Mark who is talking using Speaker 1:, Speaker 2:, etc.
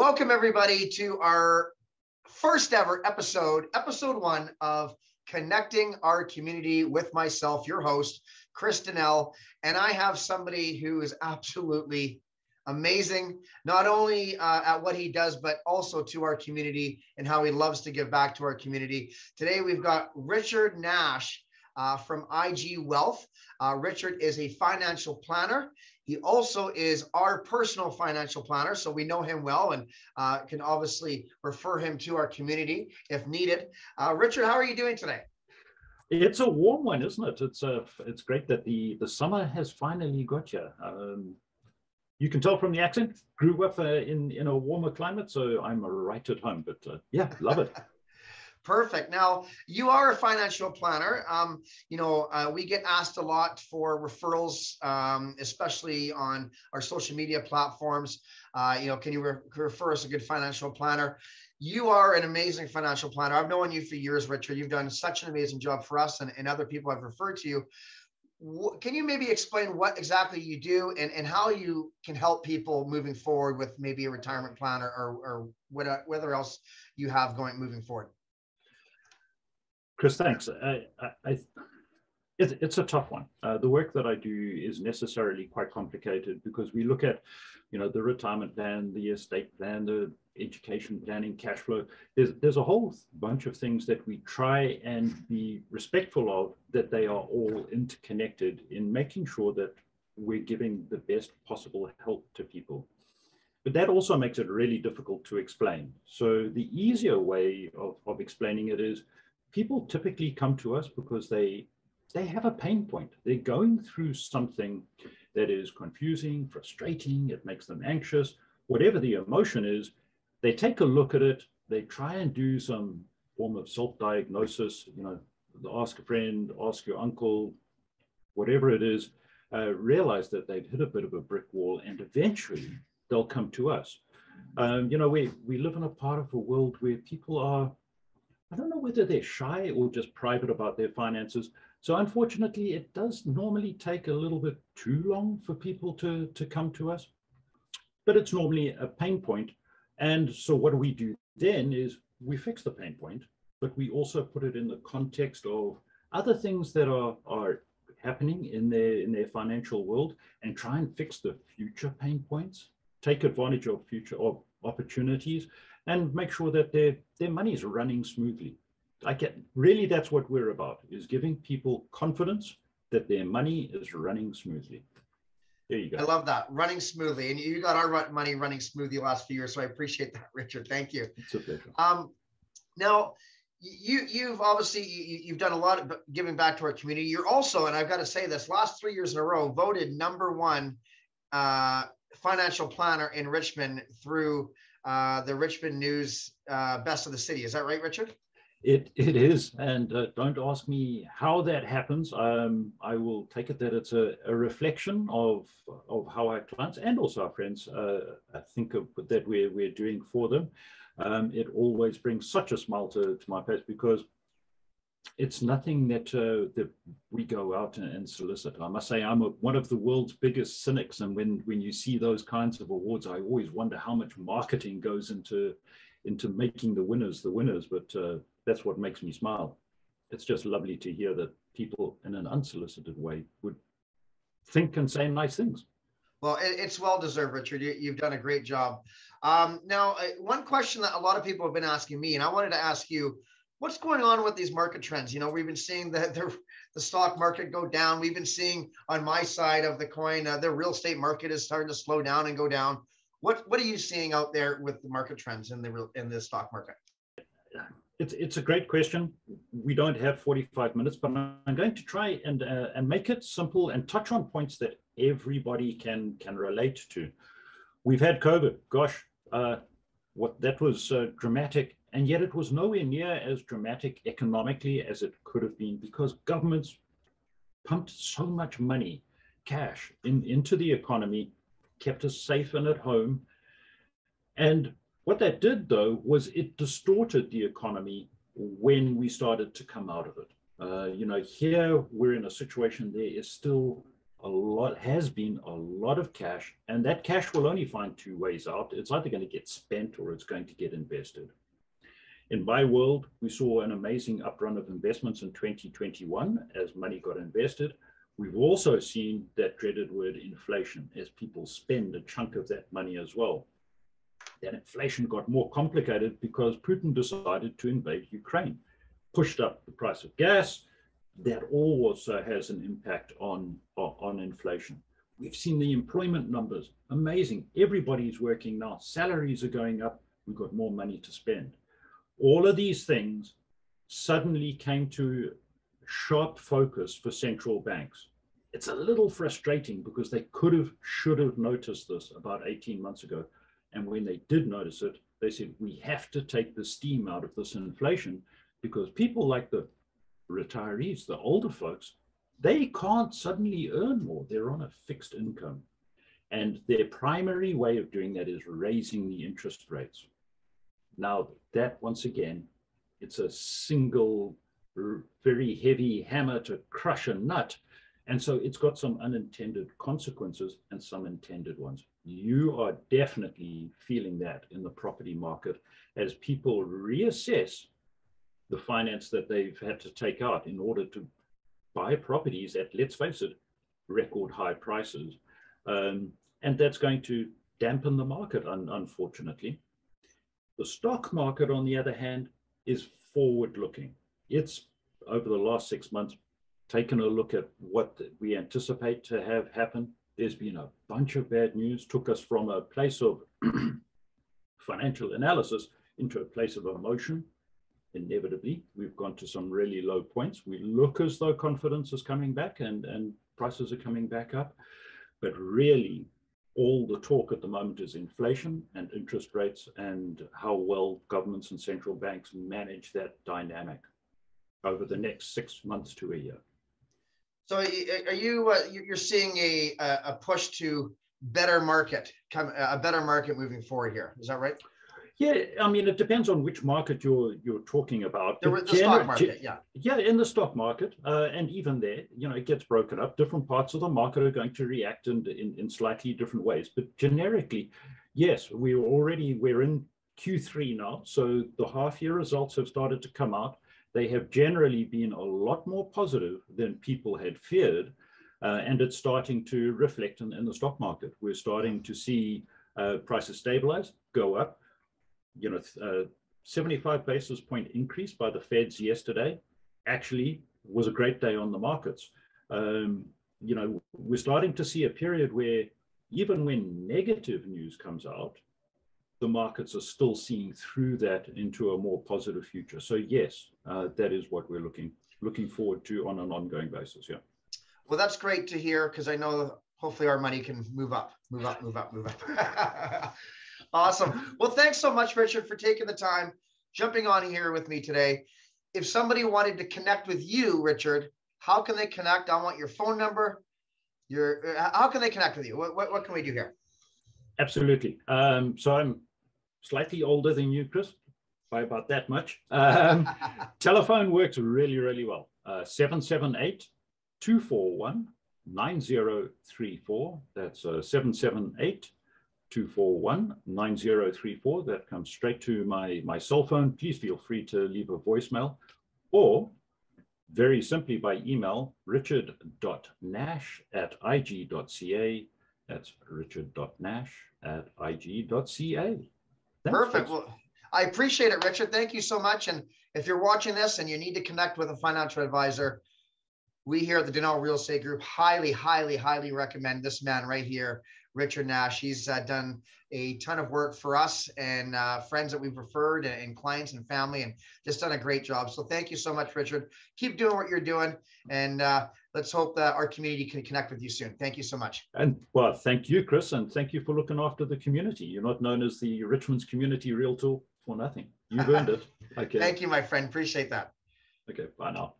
Speaker 1: Welcome everybody to our first ever episode 1 of Connecting Our Community with myself, your host, Chris Dinnell. And I have somebody who is absolutely amazing, not only at what he does, but also to our community and how he loves to give back to our community. Today, we've got Richard Nash from IG Wealth. Richard is a financial planner. He also is our personal financial planner, so we know him well and can obviously refer him to our community if needed. Richard, how are you doing today?
Speaker 2: It's a warm one, isn't it? It's great that the summer has finally got you. You can tell from the accent, grew up in a warmer climate, so I'm right at home, but yeah, love it.
Speaker 1: Perfect. Now, you are a financial planner. We get asked a lot for referrals, especially on our social media platforms. Can you refer us a good financial planner? You are an amazing financial planner. I've known you for years, Richard. You've done such an amazing job for us and other people I've referred to you. Can you maybe explain what exactly you do and how you can help people moving forward with maybe a retirement plan or whatever else you have moving forward?
Speaker 2: Chris, thanks. It's a tough one. The work that I do is necessarily quite complicated because we look at, the retirement plan, the estate plan, the education planning, cash flow. There's a whole bunch of things that we try and be respectful of, that they are all interconnected in making sure that we're giving the best possible help to people. But that also makes it really difficult to explain. So the easier way of explaining it is, people typically come to us because they have a pain point. They're going through something that is confusing, frustrating, it makes them anxious, whatever the emotion is. They take a look at it, they try and do some form of self-diagnosis, ask a friend, ask your uncle, whatever it is, realize that they've hit a bit of a brick wall, and eventually they'll come to us. We live in a part of the world where people are, I don't know whether they're shy or just private about their finances. So unfortunately, it does normally take a little bit too long for people to come to us, but it's normally a pain point. And so what we do then is we fix the pain point, but we also put it in the context of other things that are happening in their financial world, and try and fix the future pain points, take advantage of future opportunities, and make sure that their money is running smoothly. Really, that's what we're about, is giving people confidence that their money is running smoothly. There you go.
Speaker 1: I love that, running smoothly. And you got our money running smoothly the last few years, so I appreciate that, Richard. Thank you.
Speaker 2: It's a pleasure.
Speaker 1: Now, you've obviously you've done a lot of giving back to our community. You're also, and I've got to say this, last 3 years in a row, voted #1 financial planner in Richmond through the Richmond News Best of the City. Is that right, Richard?
Speaker 2: It is, and don't ask me how that happens. I will take it that it's a reflection of how our clients and also our friends think of that we're doing for them. It always brings such a smile to my face, because it's nothing that we go out and solicit. I must say, I'm one of the world's biggest cynics, and when you see those kinds of awards, I always wonder how much marketing goes into making the winners. But that's what makes me smile. It's just lovely to hear that people in an unsolicited way would think and say nice things.
Speaker 1: Well, it's well deserved, Richard. You've done a great job. Now, one question that a lot of people have been asking me, and I wanted to ask you, what's going on with these market trends? We've been seeing the stock market go down. We've been seeing on my side of the coin, the real estate market is starting to slow down and go down. What are you seeing out there with the market trends in the stock market?
Speaker 2: It's a great question. We don't have 45 minutes, but I'm going to try and make it simple and touch on points that everybody can relate to. We've had COVID. Gosh, that was dramatic, and yet it was nowhere near as dramatic economically as it could have been, because governments pumped so much money, cash, into the economy, kept us safe and at home. And what that did, though, was it distorted the economy when we started to come out of it. Here we're in a situation, there is still has been a lot of cash, and that cash will only find two ways out. It's either going to get spent or it's going to get invested. In my world, we saw an amazing uprun of investments in 2021 as money got invested. We've also seen that dreaded word inflation as people spend a chunk of that money as well. That inflation got more complicated because Putin decided to invade Ukraine, pushed up the price of gas. That also has an impact on inflation. We've seen the employment numbers, amazing. Everybody's working now. Salaries are going up. We've got more money to spend. All of these things suddenly came to sharp focus for central banks. It's a little frustrating because they should have noticed this about 18 months ago. And when they did notice it, they said, we have to take the steam out of this inflation because people like the retirees, the older folks, they can't suddenly earn more. They're on a fixed income. And their primary way of doing that is raising the interest rates. Now, that, once again, it's a single, very heavy hammer to crush a nut. And so it's got some unintended consequences and some intended ones. You are definitely feeling that in the property market as people reassess the finance that they've had to take out in order to buy properties at, let's face it, record high prices. And that's going to dampen the market, unfortunately. The stock market, on the other hand, is forward-looking. It's, over the last 6 months, taken a look at what we anticipate to have happen. There's been a bunch of bad news, took us from a place of financial analysis into a place of emotion. Inevitably, we've gone to some really low points. We look as though confidence is coming back and prices are coming back up. But really, all the talk at the moment is inflation and interest rates and how well governments and central banks manage that dynamic over the next 6 months to a year.
Speaker 1: So are you're seeing a push to better market, a better market moving forward here? Is that right?
Speaker 2: Yeah, I mean, it depends on which market you're talking about.
Speaker 1: The stock market, yeah.
Speaker 2: Yeah, in the stock market, and even there, it gets broken up. Different parts of the market are going to react in slightly different ways. But generically, yes, we're in Q3 now, so the half-year results have started to come out. They have generally been a lot more positive than people had feared, and it's starting to reflect in the stock market. We're starting to see prices stabilize, go up. 75 basis point increase by the Feds yesterday actually was a great day on the markets. We're starting to see a period where even when negative news comes out, the markets are still seeing through that into a more positive future. So yes, that is what we're looking forward to on an ongoing basis. Yeah.
Speaker 1: Well, that's great to hear because I know hopefully our money can move up. Awesome. Well, thanks so much, Richard, for taking the time, jumping on here with me today. If somebody wanted to connect with you, Richard, how can they connect? I want your phone number. How can they connect with you? What can we do here?
Speaker 2: Absolutely. So I'm slightly older than you, Chris, by about that much. Telephone works really, really well. 778-241-9034. That's 778-241-9034. That comes straight to my cell phone. Please feel free to leave a voicemail, or very simply by email, richard.nash@ig.ca. That's richard.nash@ig.ca.
Speaker 1: Perfect. Well, I appreciate it, Richard. Thank you so much. And if you're watching this and you need to connect with a financial advisor, we here at the Dinnell Real Estate Group highly, highly, highly recommend this man right here, Richard Nash. He's done a ton of work for us and friends that we've referred and clients and family, and just done a great job. So thank you so much, Richard. Keep doing what you're doing, and let's hope that our community can connect with you soon. Thank you so much.
Speaker 2: And well, thank you, Chris, and thank you for looking after the community. You're not known as the Richmond's community realtor for nothing. You've earned it. Okay.
Speaker 1: Thank you, my friend. Appreciate that.
Speaker 2: Okay, bye now.